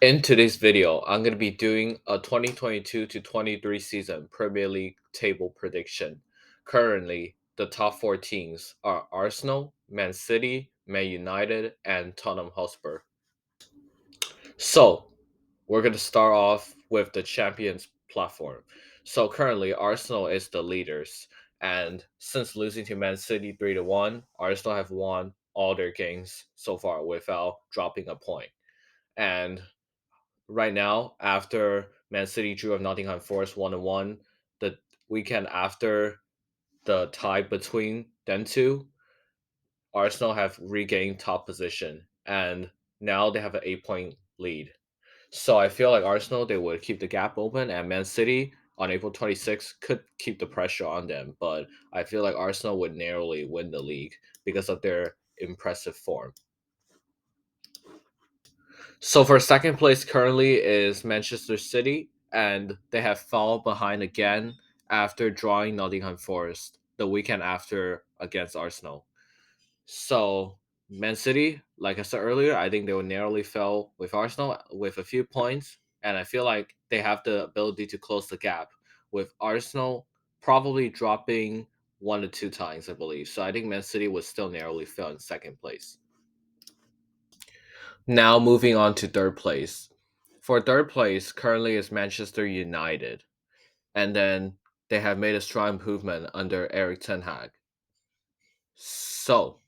In today's video, I'm going to be doing a 2022 to 23 season Premier League table prediction. Currently, the top four teams are Arsenal, Man City, Man United, and Tottenham Hotspur. So, we're going to start off with the Champions platform. So, currently, Arsenal is the leaders, and since losing to Man City 3-1, Arsenal have won all their games so far without dropping a point. And right now, after Man City drew of Nottingham Forest 1-1, the weekend after the tie between them two, Arsenal have regained top position and now they have an 8 point lead. So I feel like Arsenal they would keep the gap open and Man City on April 26th could keep the pressure on them, but I feel like Arsenal would narrowly win the league because of their impressive form. So for second place currently is Manchester City, and they have fallen behind again after drawing Nottingham Forest the weekend after against Arsenal. So Man City, like I said earlier, I think they will narrowly fell with Arsenal with a few points, and I feel like they have the ability to close the gap with Arsenal probably dropping 1 to 2 times, I believe. So I think Man City would still narrowly fell in second place. Now moving on to third place. For third place, currently is Manchester United, and then they have made a strong improvement under Eric Ten Hag. So,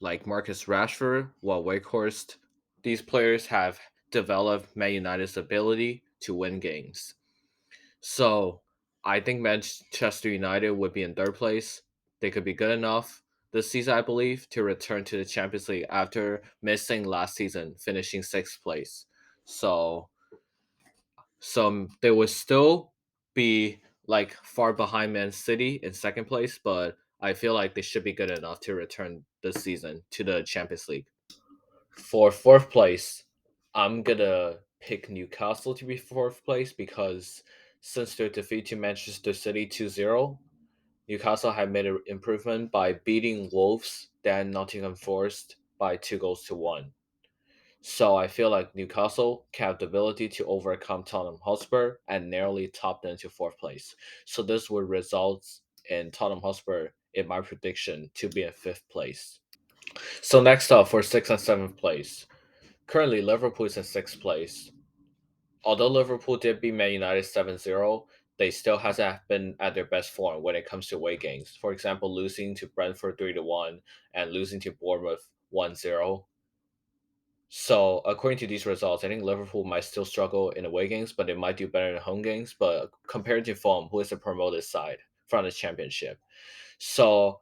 like Marcus Rashford, Walt Wakehorst, these players have developed Man United's ability to win games. So, I think Manchester United would be in third place. They could be good enough this season, I believe, to return to the Champions League after missing last season, finishing sixth place. So, they would still be like far behind Man City in second place, but I feel like they should be good enough to return this season to the Champions League. For fourth place, I'm gonna pick Newcastle to be fourth place because since their defeat to Manchester City 2-0, Newcastle have made an improvement by beating Wolves, then Nottingham Forest by 2 goals to 1. So I feel like Newcastle can have the ability to overcome Tottenham Hotspur and narrowly top them to fourth place. So this would result in Tottenham Hotspur, in my prediction, to be in fifth place. So next up for sixth and seventh place. Currently Liverpool is in sixth place. Although Liverpool did beat Man United 7-0, they still hasn't been at their best form when it comes to away games. For example, losing to Brentford 3-1 and losing to Bournemouth 1-0. So, according to these results, I think Liverpool might still struggle in away games, but they might do better in home games. But compared to Fulham, who is the promoted side from the championship, so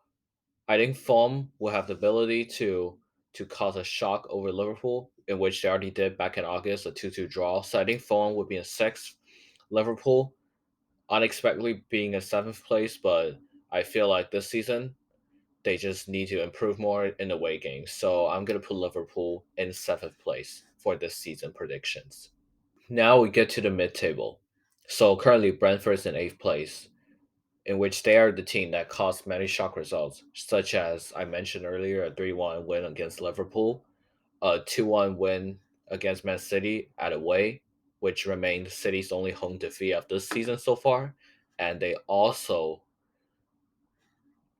I think Fulham will have the ability to cause a shock over Liverpool, in which they already did back in August, a 2-2 draw. So I think Fulham would be in sixth, Liverpool unexpectedly being in seventh place, but I feel like this season they just need to improve more in the away games. So I'm gonna put Liverpool in seventh place for this season predictions. Now we get to the mid table. So currently Brentford is in eighth place, in which they are the team that caused many shock results, such as I mentioned earlier, a 3-1 win against Liverpool, a 2-1 win against Man City at away, which remained City's only home defeat of this season so far, and they also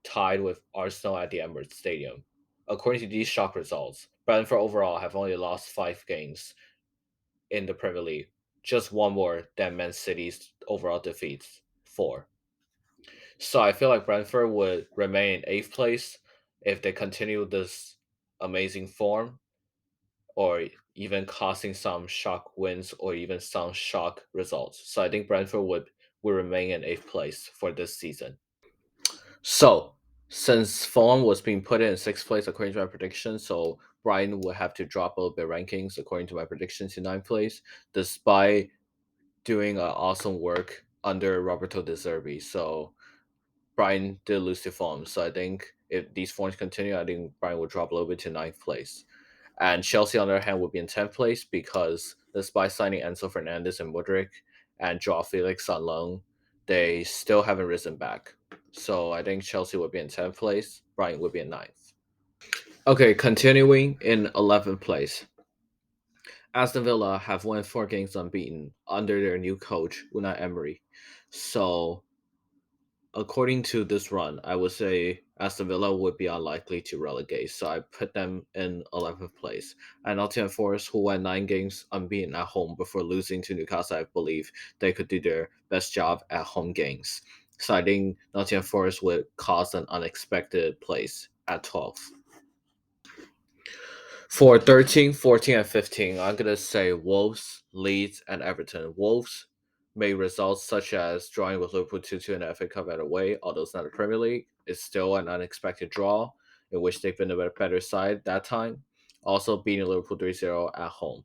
tied with Arsenal at the Emirates Stadium. According to these shock results, Brentford overall have only lost 5 games in the Premier League, just one more than Man City's overall defeats, 4. So I feel like Brentford would remain in eighth place if they continue this amazing form, or even causing some shock wins or even some shock results. So I think Brentford would remain in eighth place for this season. So, since Fulham was being put in sixth place according to my prediction, so Brian will have to drop a little bit rankings according to my prediction to ninth place, despite doing awesome work under Roberto De Zerbi. So Brian did lose to Fulham. So I think if these forms continue, I think Brian will drop a little bit to ninth place. And Chelsea, on the other hand, would be in 10th place because despite signing Enzo Fernandez and Mudryk and Joao Felix on loan, they still haven't risen back. So I think Chelsea would be in 10th place, Brighton would be in ninth. Okay, continuing in 11th place. Aston Villa have won 4 games unbeaten under their new coach Unai Emery. So according to this run, I would say Aston Villa would be unlikely to relegate, so I put them in 11th place. And Nottingham Forest, who won 9 games unbeaten at home before losing to Newcastle, I believe they could do their best job at home games. So I think Nottingham Forest would cause an unexpected place at 12th. For 13, 14, and 15, I'm going to say Wolves, Leeds, and Everton. Wolves made results such as drawing with Liverpool 2-2 in the FA Cup at away, although it's not a Premier League. It's still an unexpected draw in which they've been a better side that time. Also beating Liverpool 3-0 at home.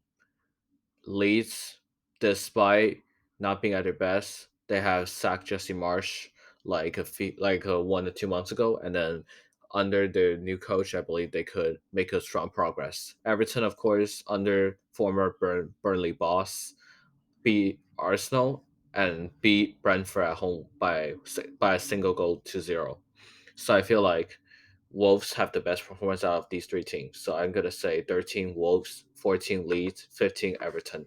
Leeds, despite not being at their best, they have sacked Jesse Marsh like 1 to 2 months ago, and then under their new coach, I believe they could make a strong progress. Everton, of course, under former Burnley boss, beat Arsenal and beat Brentford at home by a single goal to 0. So I feel like Wolves have the best performance out of these 3 teams. So I'm gonna say 13 Wolves, 14 Leeds, 15 Everton.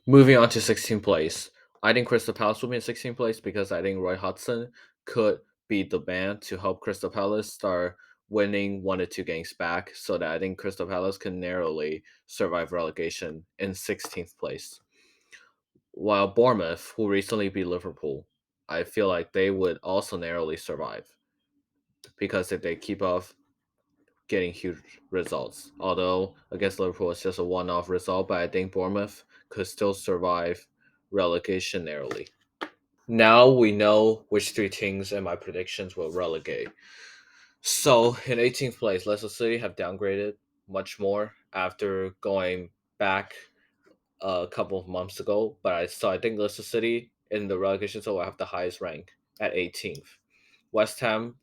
Moving on to 16th place, I think Crystal Palace will be in 16th place because I think Roy Hodgson could be the man to help Crystal Palace start winning 1 or 2 games back, so that I think Crystal Palace can narrowly survive relegation in 16th place. While Bournemouth, who recently beat Liverpool, I feel like they would also narrowly survive because if they keep off getting huge results. Although against Liverpool, it's just a one-off result, but I think Bournemouth could still survive relegation narrowly. Now we know which 3 teams and my predictions will relegate. So in 18th place, Leicester City have downgraded much more after going back a couple of months ago. I think Leicester City in the relegation zone will have the highest rank at 18th. West Ham,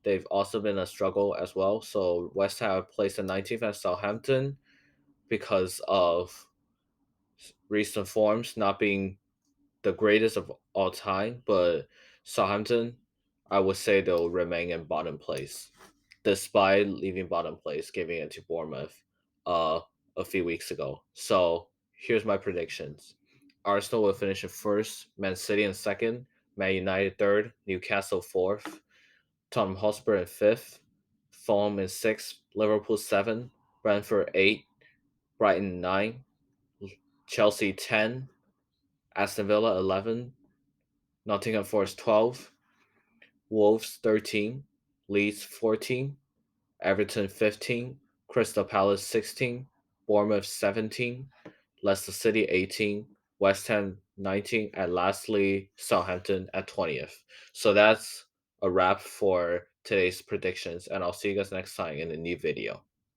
they've also been a struggle as well. So West Ham placed in 19th at Southampton because of recent forms not being the greatest of all time. But Southampton, I would say they'll remain in bottom place, despite leaving bottom place, giving it to Bournemouth uh, a few weeks ago. So here's my predictions. Arsenal will finish in first, Man City in second, Man United third, Newcastle fourth, Tottenham Hotspur in fifth, Fulham in sixth, Liverpool seven, Brentford eight, Brighton nine, Chelsea 10, Aston Villa 11, Nottingham Forest 12, Wolves 13, Leeds 14, Everton 15, Crystal Palace 16, Bournemouth 17, Leicester City 18, West Ham 19, and lastly Southampton at 20th. So that's a wrap for today's predictions, and I'll see you guys next time in a new video.